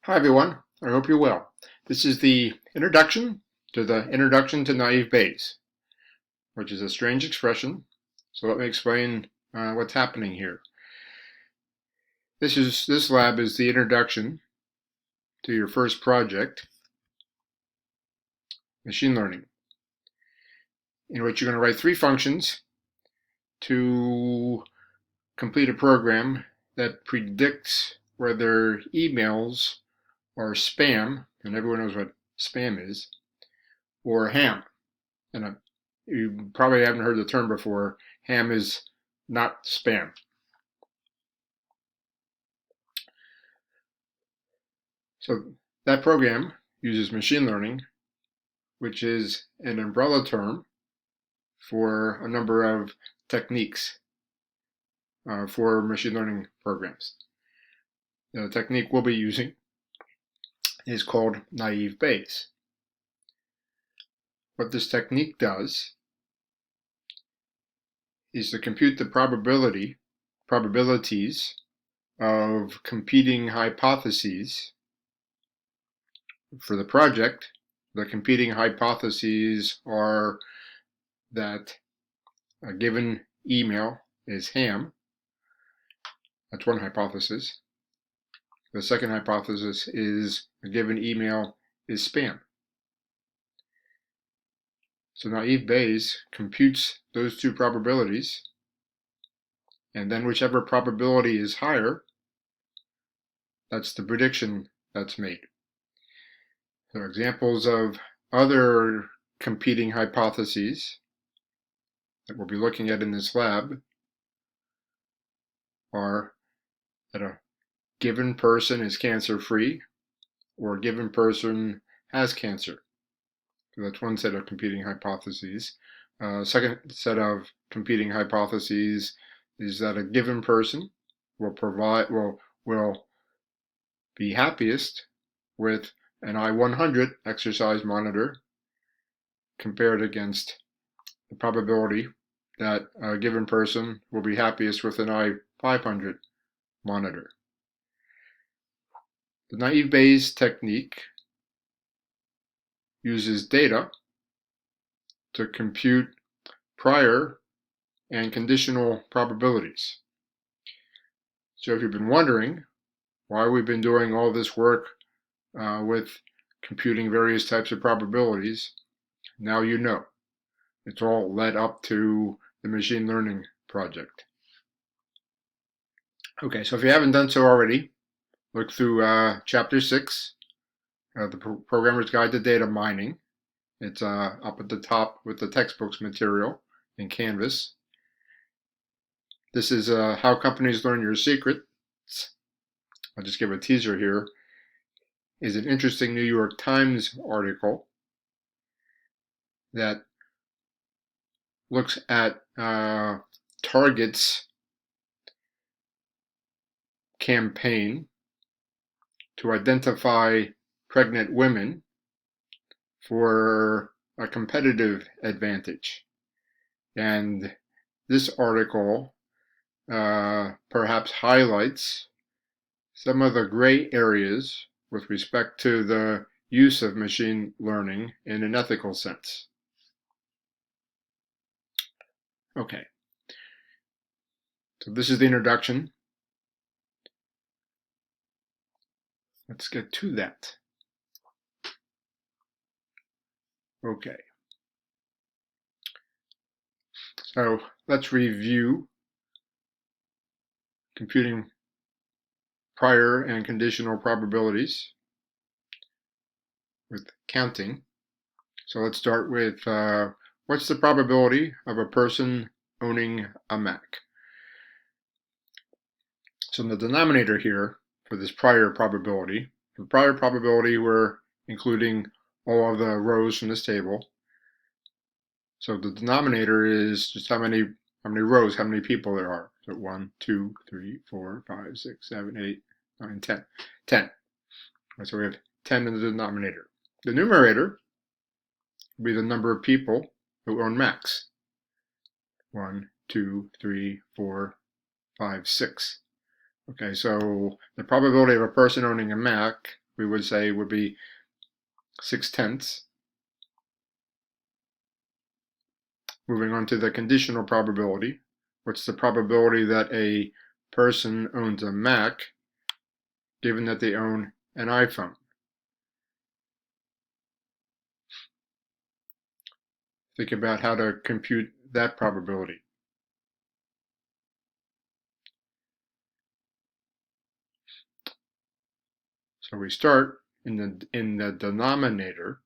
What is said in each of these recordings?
Hi everyone, I hope you're well. This is the introduction to naive Bayes, which is a strange expression. So let me explain what's happening here. This lab is the introduction to your first project, machine learning, in which you're going to write 3 functions to complete a program that predicts whether emails are spam, and everyone knows what spam is, or ham. And you probably haven't heard the term before. Ham is not spam. So that program uses machine learning, which is an umbrella term for a number of techniques for machine learning programs. The technique we'll be using is called naive Bayes. What this technique does is to compute the probabilities of competing hypotheses for the project. The competing hypotheses are that a given email is ham. That's one hypothesis. The second hypothesis is a given email is spam. So naive Bayes computes those 2 probabilities, and then whichever probability is higher, that's the prediction that's made. So examples of other competing hypotheses that we'll be looking at in this lab are that a given person is cancer-free or a given person has cancer. So that's one set of competing hypotheses. Second set of competing hypotheses is that a given person will be happiest with an I-100 exercise monitor compared against the probability that a given person will be happiest with an I-500 monitor. The naive Bayes technique uses data to compute prior and conditional probabilities. So if you've been wondering why we've been doing all this work with computing various types of probabilities, now you know. It's all led up to the machine learning project. Okay, so if you haven't done so already, look through Chapter 6, the Programmer's Guide to Data Mining. It's up at the top with the textbooks material in Canvas. This is How Companies Learn Your Secrets. I'll just give a teaser here. Is an interesting New York Times article that looks at Target's campaign to identify pregnant women for a competitive advantage. And this article perhaps highlights some of the gray areas with respect to the use of machine learning in an ethical sense. Okay, so this is the introduction. Let's get to that. Okay, so let's review computing prior and conditional probabilities with counting. So let's start with what's the probability of a person owning a Mac? So in the denominator here for this prior probability, we're including all of the rows from this table. So the denominator is just how many rows, how many people there are. So 1, 2, 3, 4, 5, 6, 7, 8, 9, 10. 10. So we have 10 in the denominator. The numerator will be the number of people who own Macs. 1, 2, 3, 4, 5, 6. Okay, so the probability of a person owning a Mac we would say would be 6/10. Moving on to the conditional probability. What's the probability that a person owns a Mac given that they own an iPhone? Think about how to compute that probability. So we start in the denominator,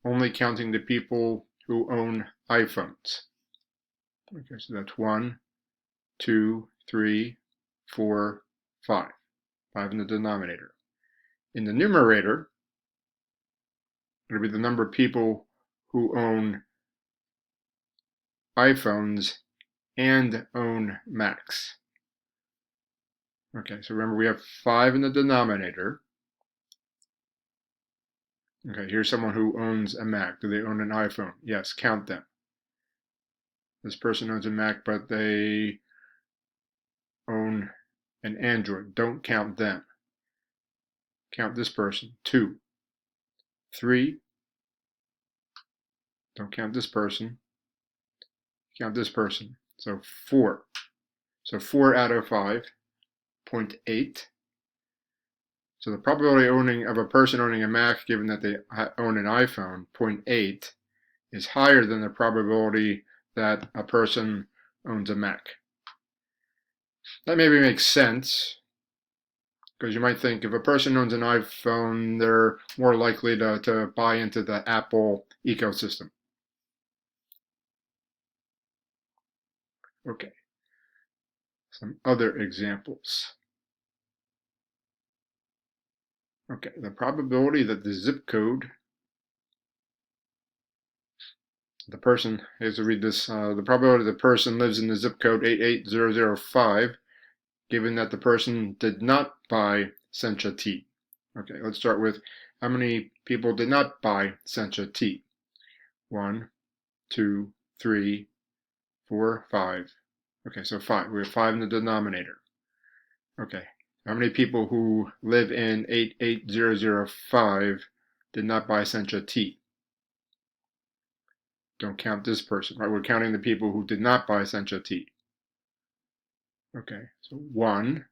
only counting the people who own iPhones. Okay, so that's 1, 2, 3, 4, 5. 5 in the denominator. In the numerator, it'll be the number of people who own iPhones and own Macs. Okay, so remember we have 5 in the denominator. Okay, here's someone who owns a Mac. Do they own an iPhone? Yes, count them. This person owns a Mac, but they own an Android. Don't count them. Count this person. 2. 3. Don't count this person. Count this person. So 4. So 4 out of 5, 0.8. So the probability of a person owning a Mac, given that they own an iPhone, 0.8, is higher than the probability that a person owns a Mac. That maybe makes sense, because you might think if a person owns an iPhone, they're more likely to buy into the Apple ecosystem. Okay, some other examples. Okay, the probability that the zip code, the person, has to read this, the probability the person lives in the zip code 88005, given that the person did not buy Sencha tea. Okay, let's start with how many people did not buy Sencha tea. 1, 2, 3, 4, 5. Okay, so 5. We have 5 in the denominator. Okay, how many people who live in 88005 did not buy Sencha tea? Don't count this person, right? We're counting the people who did not buy Sencha tea. Okay, so 1.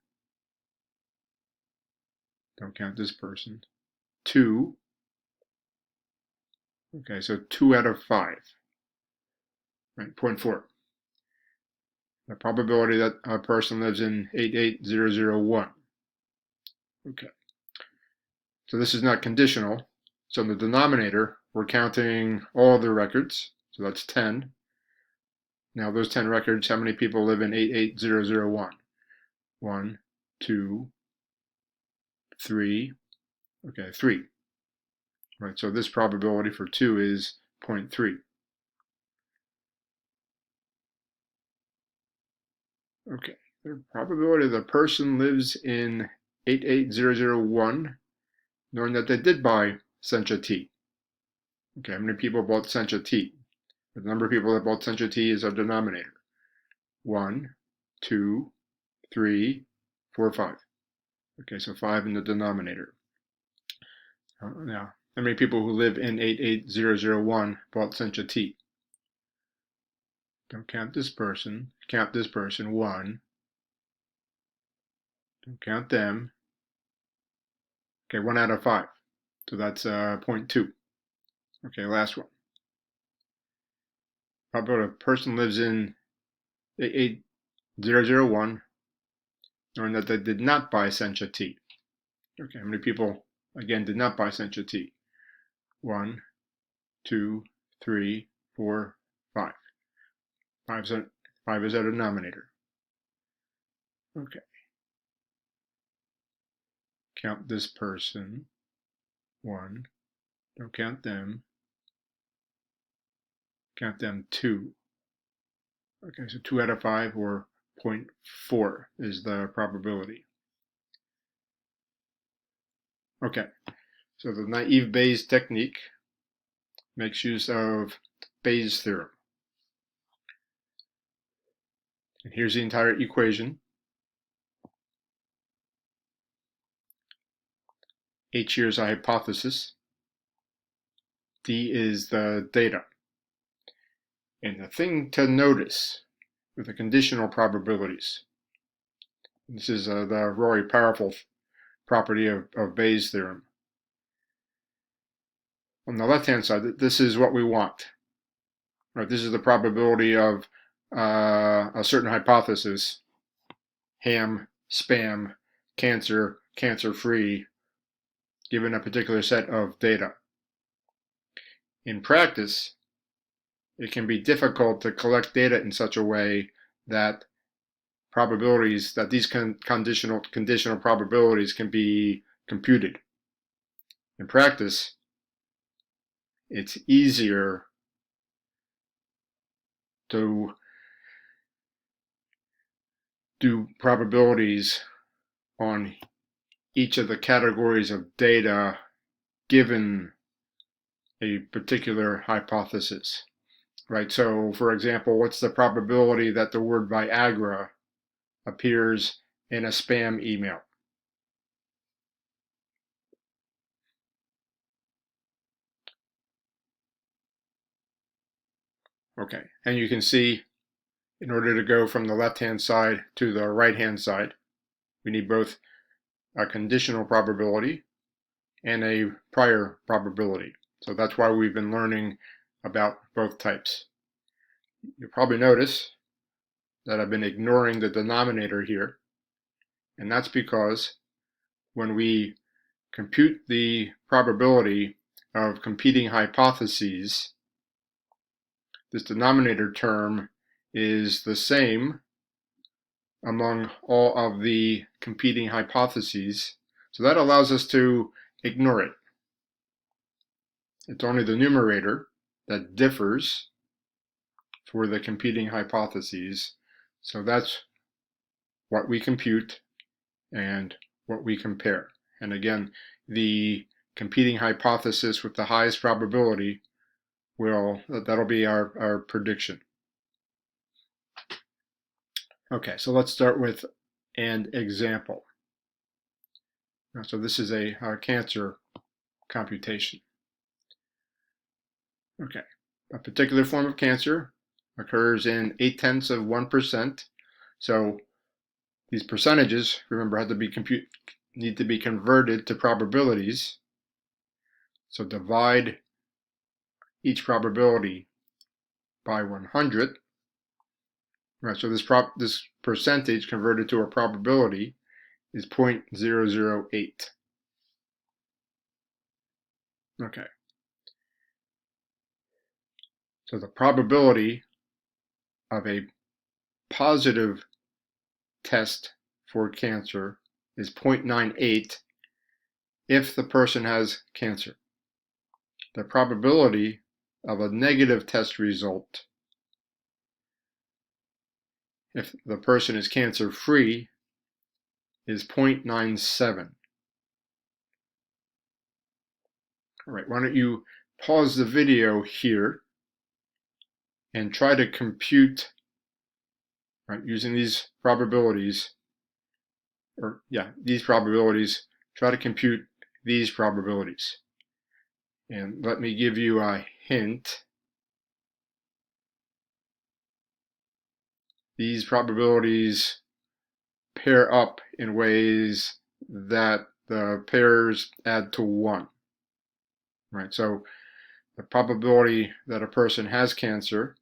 Don't count this person. 2. Okay, so 2 out of 5. Right, 0.4. The probability that a person lives in 88001. Okay, so this is not conditional. So in the denominator, we're counting all the records. So that's 10. Now those 10 records, how many people live in 88001? 1, 2, 3. Okay, 3. Right, so this probability for 2 is 0.3. Okay, the probability the person lives in 88001, knowing that they did buy Sencha tea. Okay, how many people bought Sencha tea? The number of people that bought Sencha tea is our denominator. 1, 2, 3, 4, 5. Okay, so 5 in the denominator. Now, how many people who live in 88001 bought Sencha tea? Don't count this person. Count this person. 1. Don't count them. Okay, 1 out of 5. So that's 0.2. Okay, last one. Probably a person lives in 88001, knowing that they did not buy Sencha tea. Okay, how many people, again, did not buy Sencha tea? 1, 2, 3, 4, 5. 5 is our denominator. Okay. Count this person. 1. Don't count them. Count them. 2. Okay, so 2 out of 5, or 0.4 is the probability. Okay, so the naive Bayes technique makes use of Bayes' theorem. And here's the entire equation. H here is a hypothesis. D is the data. And the thing to notice with the conditional probabilities, this is the very powerful property of Bayes' theorem. On the left-hand side, this is what we want. Right, this is the probability of a certain hypothesis, ham, spam, cancer, cancer-free, given a particular set of data. In practice, it can be difficult to collect data in such a way that probabilities, that these conditional probabilities can be computed. In practice, it's easier to do probabilities on each of the categories of data given a particular hypothesis, right? So, for example, what's the probability that the word Viagra appears in a spam email? Okay, and you can see in order to go from the left-hand side to the right-hand side, we need both a conditional probability and a prior probability. So that's why we've been learning about both types. You'll probably notice that I've been ignoring the denominator here, and that's because when we compute the probability of competing hypotheses, this denominator term is the same among all of the competing hypotheses. So that allows us to ignore it. It's only the numerator that differs for the competing hypotheses. So that's what we compute and what we compare. And again, the competing hypothesis with the highest probability that'll be our prediction. Okay, so let's start with an example. So this is a cancer computation. Okay, a particular form of cancer occurs in 0.8%. So these percentages, remember, need to be converted to probabilities. So divide each probability by 100. Right, so this percentage converted to a probability is 0.008. Okay. So the probability of a positive test for cancer is 0.98 if the person has cancer. The probability of a negative test result if the person is cancer-free is 0.97. All right, why don't you pause the video here and try to compute, right, using these probabilities, try to compute these probabilities. And let me give you a hint. These probabilities pair up in ways that the pairs add to 1. Right, so the probability that a person has cancer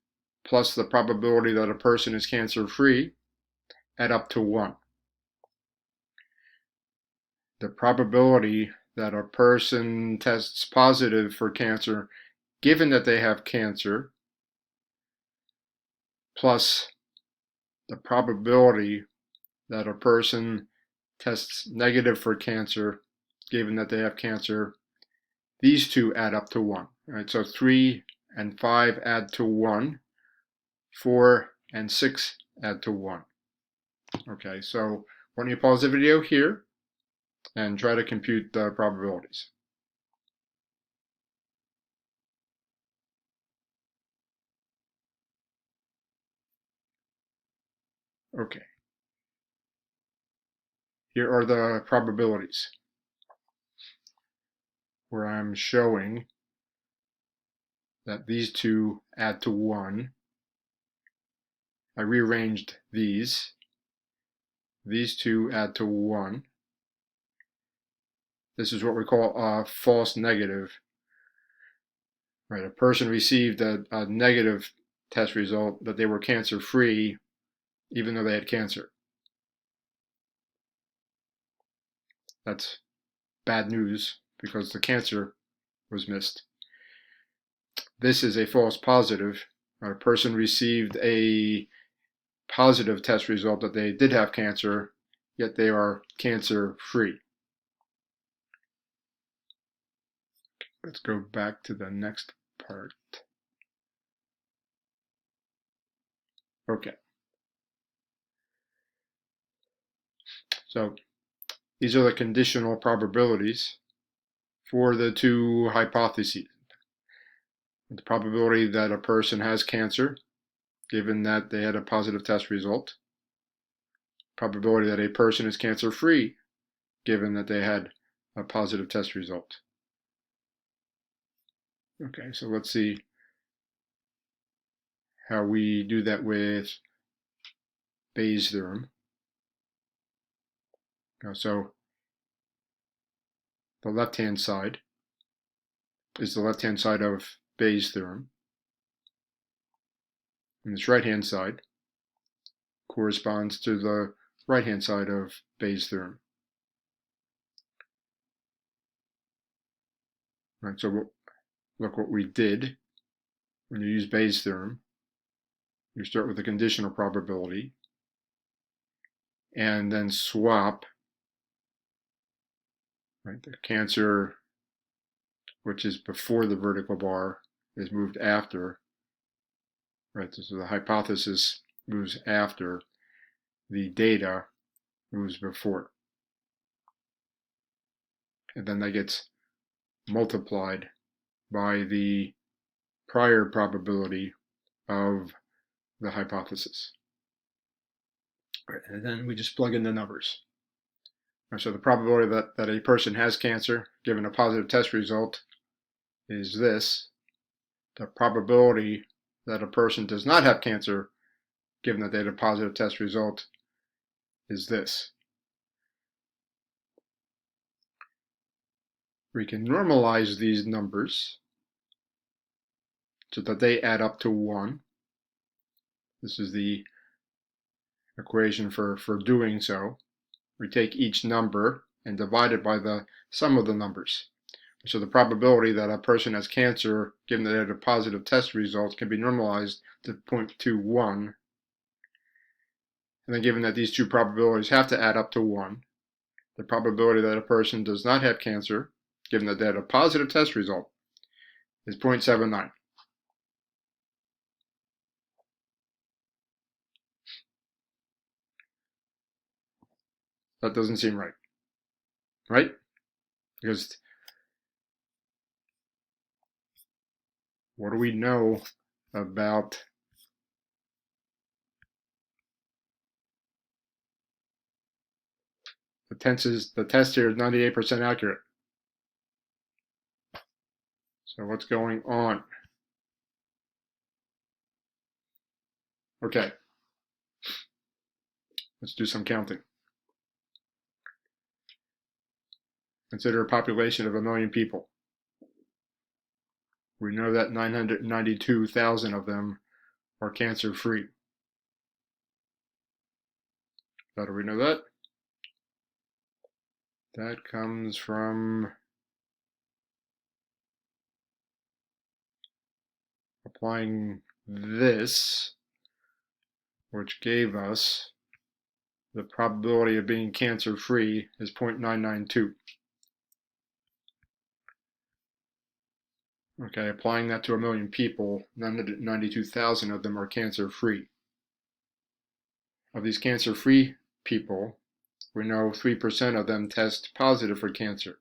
plus the probability that a person is cancer-free add up to 1. The probability that a person tests positive for cancer, given that they have cancer, plus the probability that a person tests negative for cancer, given that they have cancer, these two add up to 1. Right, so 3 and 5 add to 1. 4 and 6 add to 1. Okay, so why don't you pause the video here and try to compute the probabilities. Okay. Here are the probabilities. where I'm showing that these two add to 1. I rearranged these. These two add to 1. This is what we call a false negative. Right, a person received a negative test result that they were cancer-free, even though they had cancer. That's bad news because the cancer was missed. This is a false positive. A person received a positive test result that they did have cancer, yet they are cancer-free. Let's go back to the next part. Okay. So these are the conditional probabilities for the two hypotheses. The probability that a person has cancer, given that they had a positive test result. Probability that a person is cancer-free, given that they had a positive test result. Okay, so let's see how we do that with Bayes' theorem. So the left-hand side is the left-hand side of Bayes' theorem. And this right-hand side corresponds to the right-hand side of Bayes' theorem. Right, so look what we did. When you use Bayes' theorem, you start with a conditional probability and then swap, right, the cancer, which is before the vertical bar, is moved after, right, so the hypothesis moves after, the data moves before. And then that gets multiplied by the prior probability of the hypothesis. Right, and then we just plug in the numbers. Right, so the probability that a person has cancer, given a positive test result, is this. The probability that a person does not have cancer, given that they had a positive test result, is this. We can normalize these numbers so that they add up to 1. This is the equation for doing so. We take each number and divide it by the sum of the numbers. So the probability that a person has cancer, given that they had a positive test result, can be normalized to 0.21. And then given that these two probabilities have to add up to 1, the probability that a person does not have cancer, given that they had a positive test result, is 0.79. That doesn't seem right, right? Because what do we know about the test here is 98% accurate. So what's going on? Okay, let's do some counting. Consider a population of 1 million people. We know that 992,000 of them are cancer-free. How do we know that? That comes from applying this, which gave us the probability of being cancer-free is 0.992. Okay, applying that to 1 million people, 992,000 of them are cancer-free. Of these cancer-free people, we know 3% of them test positive for cancer.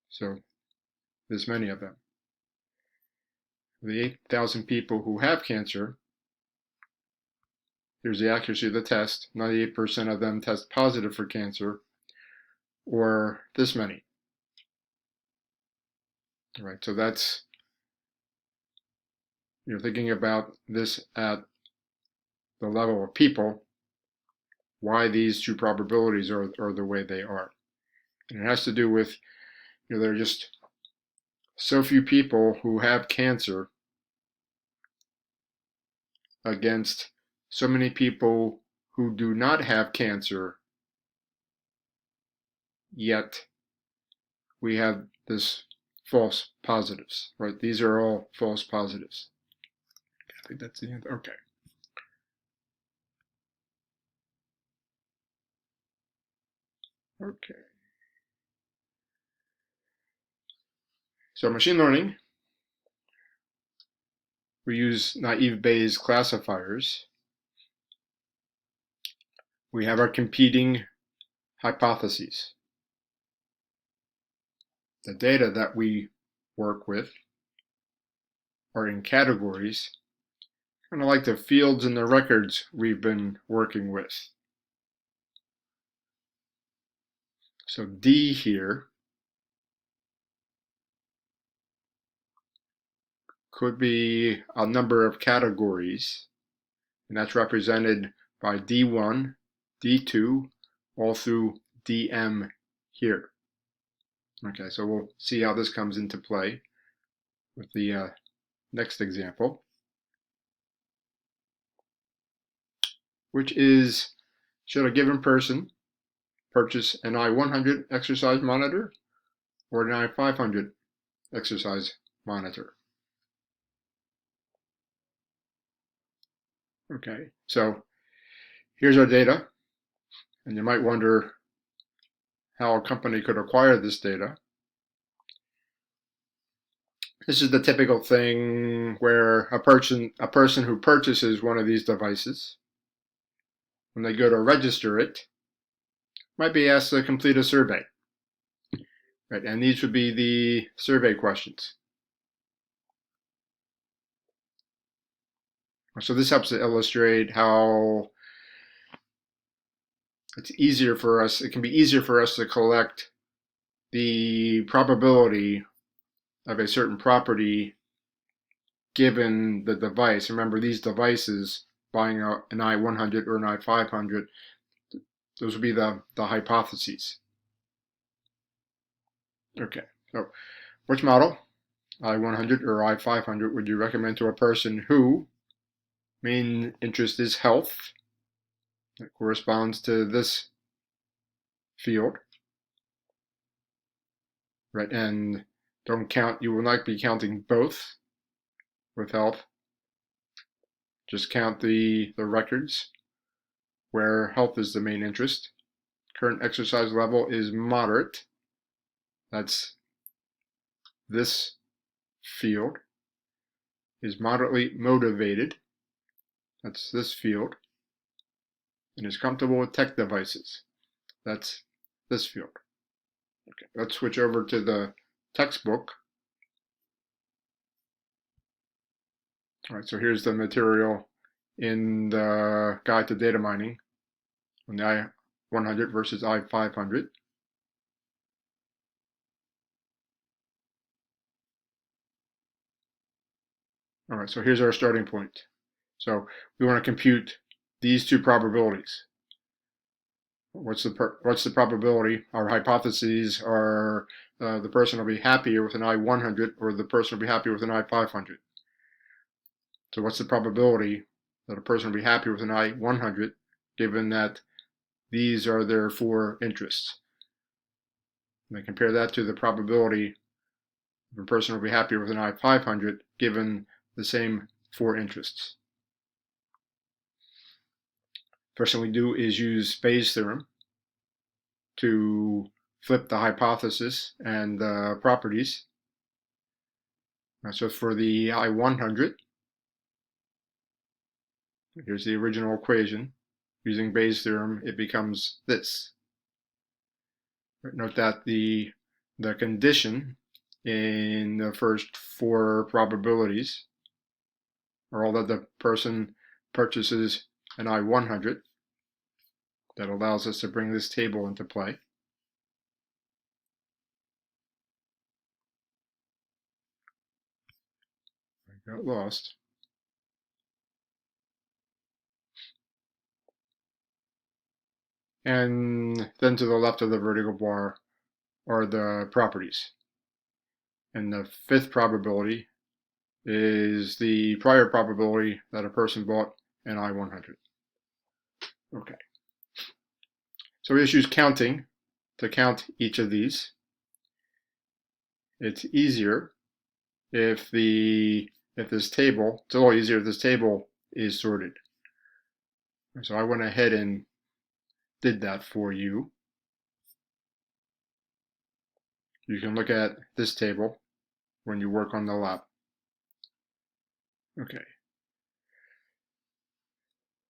So there's many of them. The 8,000 people who have cancer, here's the accuracy of the test. 98% of them test positive for cancer, or this many. All right, so that's, you're thinking about this at the level of people, why these two probabilities are the way they are. And it has to do with, there are just so few people who have cancer against so many people who do not have cancer, yet we have this false positives, right? These are all false positives. I think that's the end. Okay. Okay. So machine learning, we use naive Bayes classifiers. We have our competing hypotheses. The data that we work with are in categories, kind of like the fields and the records we've been working with. So D here could be a number of categories, and that's represented by D1, D2, all through DM here. Okay, so we'll see how this comes into play with the next example, which is, should a given person purchase an i100 exercise monitor or an i500 exercise monitor? Okay, so here's our data, and you might wonder how a company could acquire this data. This is the typical thing where a person who purchases one of these devices, when they go to register it, might be asked to complete a survey. Right, and these would be the survey questions. So this helps to illustrate how it's easier for us, it can be easier for us to collect the probability of a certain property given the device. Remember, these devices, buying an i100 or an i500, those would be the hypotheses. Okay, so which model, i100 or i500, would you recommend to a person who main interest is health? That corresponds to this field, right? And don't count, you will not be counting both with health. Just count the records where health is the main interest. Current exercise level is moderate. That's this field. Is moderately motivated. That's this field. And is comfortable with tech devices. That's this field. Okay, let's switch over to the textbook. All right, so here's the material in the Guide to Data Mining on the i100 versus i500. All right, so here's our starting point. So we want to compute these two probabilities. What's the probability? Our hypotheses are the person will be happier with an i100 or the person will be happier with an i500. So what's the probability that a person will be happy with an i100 given that these are their four interests? And then compare that to the probability of a person will be happier with an i500 given the same four interests. First thing we do is use Bayes' theorem to flip the hypothesis and the properties. So for the i100, here's the original equation. Using Bayes' theorem, it becomes this. Note that the condition in the first four probabilities are all that the person purchases an i100. That allows us to bring this table into play. got lost. And then to the left of the vertical bar are the properties. And the fifth probability is the prior probability that a person bought an I-100. Okay. So we just use counting to count each of these. It's easier if this table, it's a little easier if this table is sorted. So I went ahead and did that for you. You can look at this table when you work on the lab. Okay.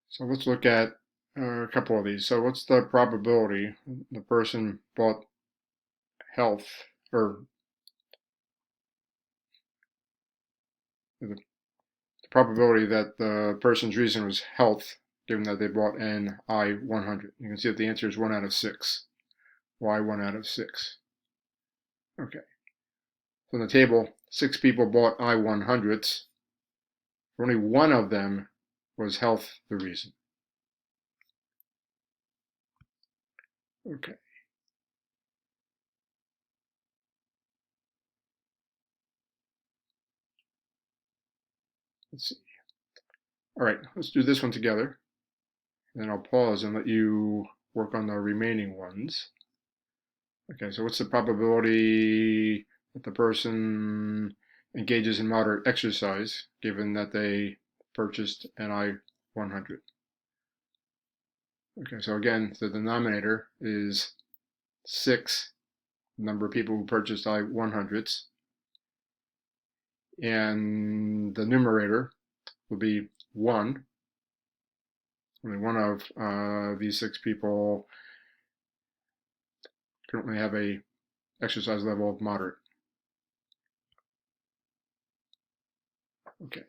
So let's look at a couple of these. So what's the probability the person bought health, or the probability that the person's reason was health, given that they bought an I-100? You can see that the answer is 1 out of 6. Why 1 out of 6? Okay. So in the table, 6 people bought I-100s. Only one of them was health the reason. Okay. Let's see. All right, let's do this one together. And then I'll pause and let you work on the remaining ones. Okay, so what's the probability that the person engages in moderate exercise, given that they purchased an I-100? Okay, so again, the denominator is 6, the number of people who purchased I-100s, and the numerator will be 1. Only one of these 6 people currently have a exercise level of moderate. Okay,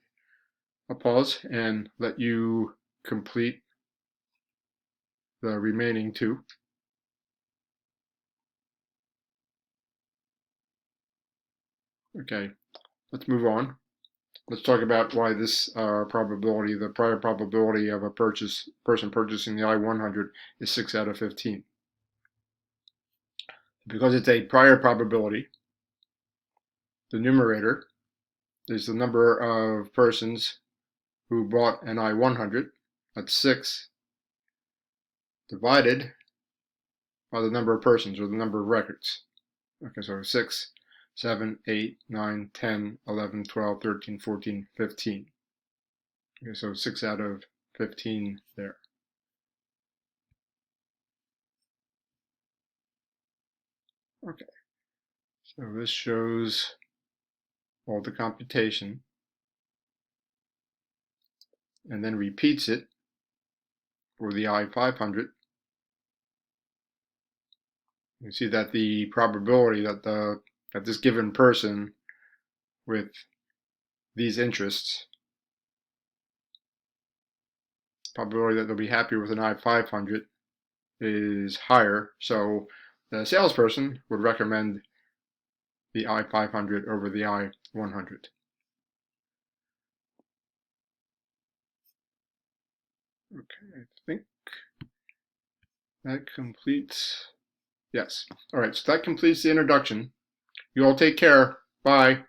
I'll pause and let you complete the remaining 2. Okay, let's move on. Let's talk about why this probability, the prior probability of a person purchasing the I-100 is 6 out of 15. Because it's a prior probability, the numerator is the number of persons who bought an I-100, that's 6, divided by the number of persons, or the number of records. Okay, so 6, 7, 8, 9, 10, 11, 12, 13, 14, 15. Okay, so 6 out of 15 there. Okay, so this shows all the computation and then repeats it for the I-500. You see that the probability that this given person with these interests, probability that they'll be happy with an I-500 is higher. So the salesperson would recommend the I-500 over the I-100. Okay, I think that completes. Yes. All right, so that completes the introduction. You all take care. Bye.